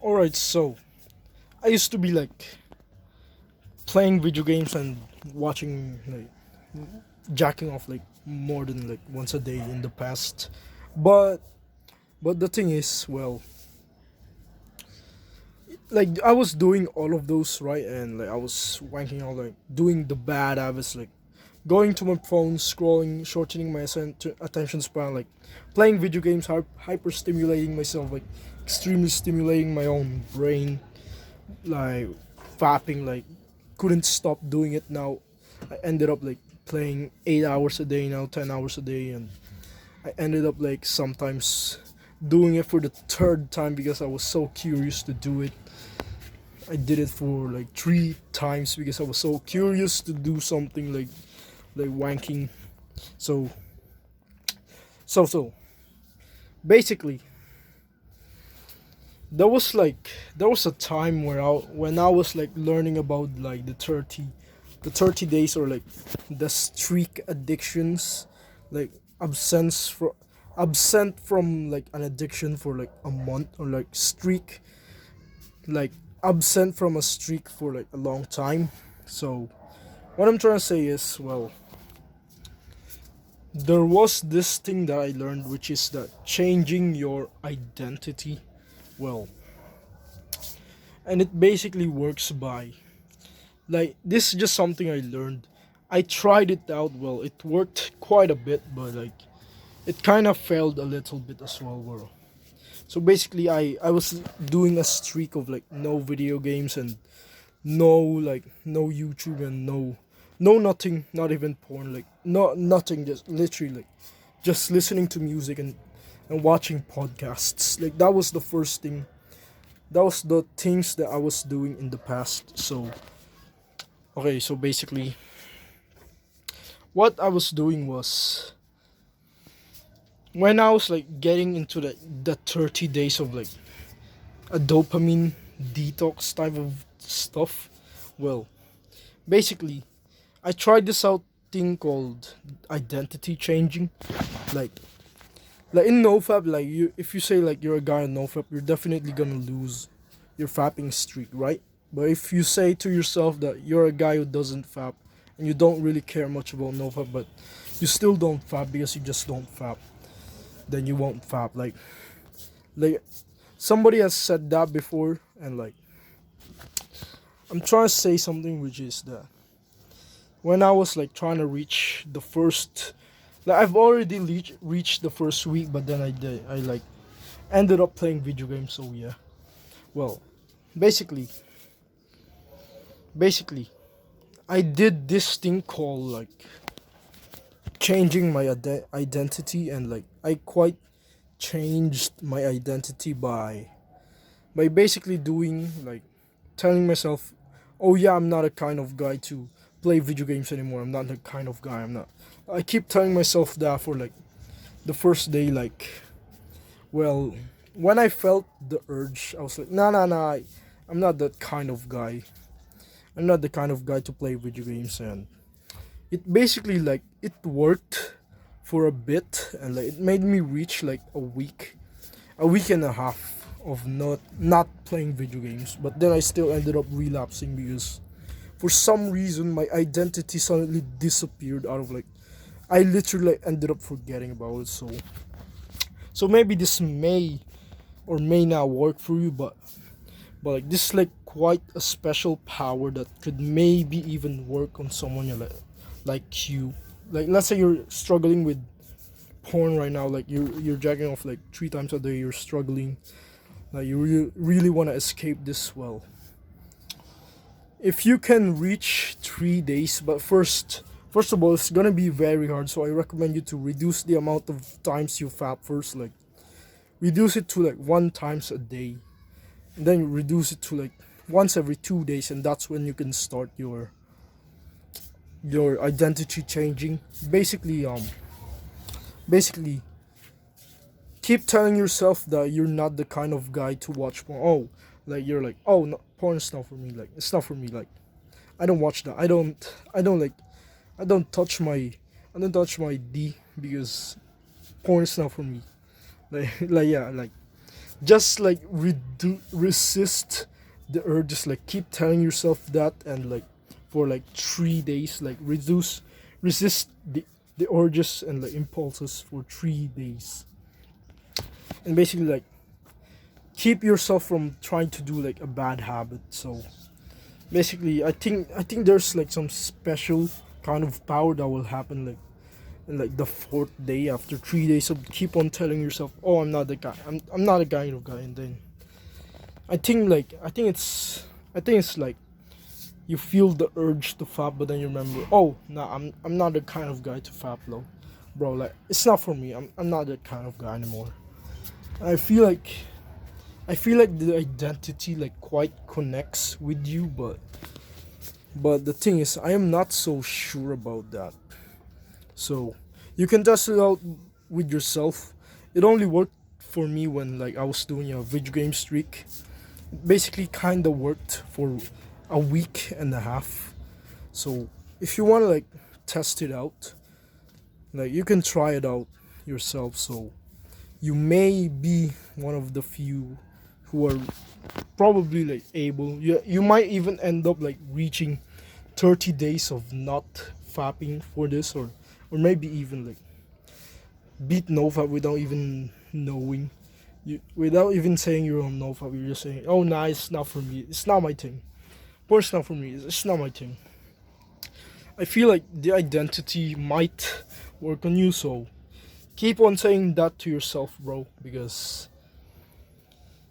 Alright, so I used to be like playing video games and watching like jacking off like more than like once a day in the past. But but the thing is, well, like I was doing all of those right, and like I was wanking out, like doing the bad habits, like going to my phone, scrolling, shortening my attention span, like playing video games, hyper stimulating myself, like extremely stimulating my own brain, like fapping, like couldn't stop doing it. Now I ended up like playing 8 hours a day now, 10 hours a day, and I ended up like sometimes doing it for the third time because I was so curious to do it. I did it for like 3 times because I was so curious to do something like wanking. So so basically, there was a time where when I was like learning about like the 30 days, or like the streak addictions, like absence for absent from like an addiction for like a month, or like streak, like absent from a streak for like a long time. So what I'm trying to say is, well, there was this thing that I learned, which is that changing your identity, well, and it basically works by, like, this is just something I learned. I tried it out, well, it worked quite a bit, but like it kind of failed a little bit as well, bro. So basically, I was doing a streak of like no video games and no YouTube and no nothing, not even porn, like nothing, just literally like just listening to music and watching podcasts. Like that was the first thing. That was the things that I was doing in the past. So okay, so basically what I was doing was, when I was like getting into the 30 days of like a dopamine detox type of stuff, well, basically I tried this out thing called identity changing. Like in NoFap, like you, if you say like you're a guy on NoFap, you're definitely gonna lose your fapping streak, right? But if you say to yourself that you're a guy who doesn't fap and you don't really care much about NoFap, but you still don't fap because you just don't fap, then you won't fap. Like somebody has said that before, and like I'm trying to say something, which is that when I was like trying to reach the first, like I've already reached the first week, but then I like ended up playing video games. So yeah, well, basically, basically, I did this thing called like changing my identity, and like I quite changed my identity by basically doing like telling myself, oh yeah, I'm not a kind of guy to play video games anymore. I'm not the kind of guy. I'm not. I keep telling myself that for like the first day. Like, well, when I felt the urge, I was like, nah, nah, nah. I'm not that kind of guy. I'm not the kind of guy to play video games, and it basically like it worked for a bit, and like it made me reach like a week and a half of not playing video games. But then I still ended up relapsing because for some reason my identity suddenly disappeared out of like, I literally ended up forgetting about it. So maybe this may or may not work for you, but like this is like quite a special power that could maybe even work on someone like you. Like let's say you're struggling with porn right now, like you're jacking off like 3 times a day, you're struggling, like you really want to escape this. Well, if you can reach 3 days, but first of all, it's gonna be very hard, so I recommend you to reduce the amount of times you fap first. Like reduce it to like 1 times a day, and then reduce it to like once every 2 days, and that's when you can start your identity changing. Basically keep telling yourself that you're not the kind of guy to watch porn. Oh, like you're like, oh no, porn is not for me, like it's not for me, like I don't watch that. I don't like I don't touch my I don't touch my D because porn is not for me. Like like yeah, like just like resist the urges, like keep telling yourself that, and like for like 3 days, like resist the urges and the impulses for 3 days, and basically like keep yourself from trying to do like a bad habit. So basically I think there's like some special kind of power that will happen like in like the fourth day after 3 days. So keep on telling yourself, oh, I'm not the guy, I'm not a kind of guy. And then I think it's like you feel the urge to fap, but then you remember, oh, nah, I'm not the kind of guy to fap, bro. Like it's not for me. I'm not that kind of guy anymore. I feel like the identity like quite connects with you, but the thing is, I am not so sure about that. So you can test it out with yourself. It only worked for me when like I was doing a video game streak. Basically kind of worked for a week and a half. So if you want to like test it out, like you can try it out yourself. So you may be one of the few who are probably like able, you might even end up like reaching 30 days of not fapping for this, or maybe even like beat nofap without even knowing, without even saying you're on nofap. You're just saying, oh nah, it's not for me, it's not my thing. Porn's not for me, it's not my thing. I feel like the identity might work on you. So keep on saying that to yourself, bro, because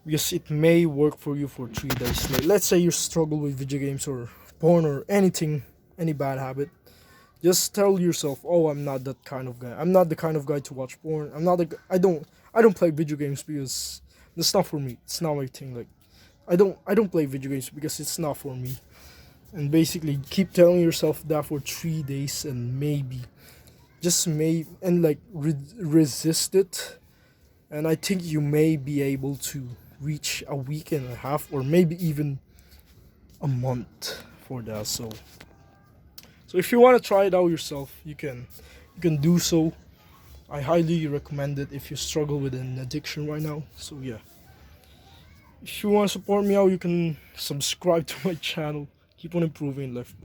it may work for you for 3 days. Like, let's say you struggle with video games or porn or anything, any bad habit. Just tell yourself, "Oh, I'm not that kind of guy. I'm not the kind of guy to watch porn. I'm not the. I don't play video games because it's not for me. It's not my thing. Like, I don't play video games because it's not for me." And basically, keep telling yourself that for 3 days, and maybe, just may, and like resist it. And I think you may be able to reach a week and a half, or maybe even a month for that. So if you want to try it out yourself, you can do so. I highly recommend it if you struggle with an addiction right now. So yeah, if you want to support me out, you can subscribe to my channel. Keep on improving life.